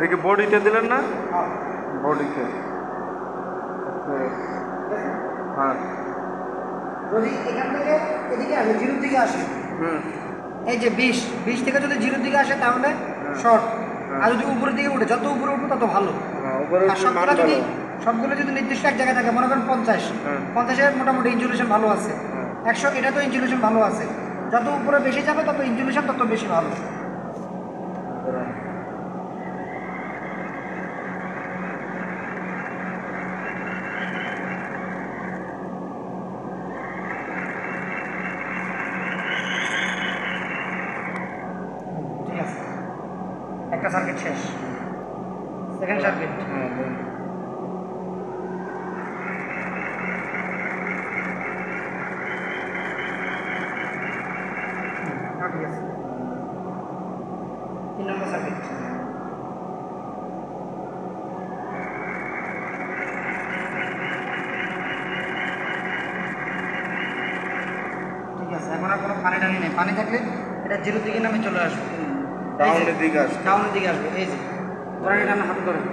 কি বডিতে দিলেন না? বডিতে। হ্যাঁ, যদি এখান থেকে এদিকে আসে, জিরোর দিকে আসে, এই যে 20 থেকে যদি জিরোর দিকে আসে তাহলে শর্ট, আর যদি উপরের দিকে উঠে, যত উপরে উঠবে তত ভালো। আর সবগুলো যদি নির্দিষ্ট এক জায়গায় থাকে, মনে করেন 50-এর মোটামুটি ইনসুলেশন ভালো আছে, 100 এটা তো ইনসুলেশন ভালো আছে, যত উপরে বেশি যাবে তত ইনসুলেশন তত বেশি ভালো। ঠিক আছে, একটা সার্কিট শেষ, সেকেন্ড সার্কিট। ঠিক আছে, 3 নম্বর সার্কিট। ঠিক আছে, এখন আর কোনো পানি টানি নেই, পানি থাকলে এটা জিরোর দিকে নামে চলে আসবে, ডাউনের দিকে আসবে। ডাউনের দিকে আসবে। এই যে ধরেন এটা হাতে ধরেন,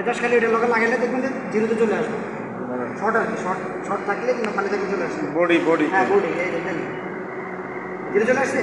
এটা খালি এটা লোকে লাগাইলে দেখবেন যে জিরোতে চলে আসবে। শর্ট আর কি, শর্ট থাকলে পানি থাকলে চলে আসবে। বডি হ্যাঁ বডি, এই দেখেন জিরো চলে আসছে।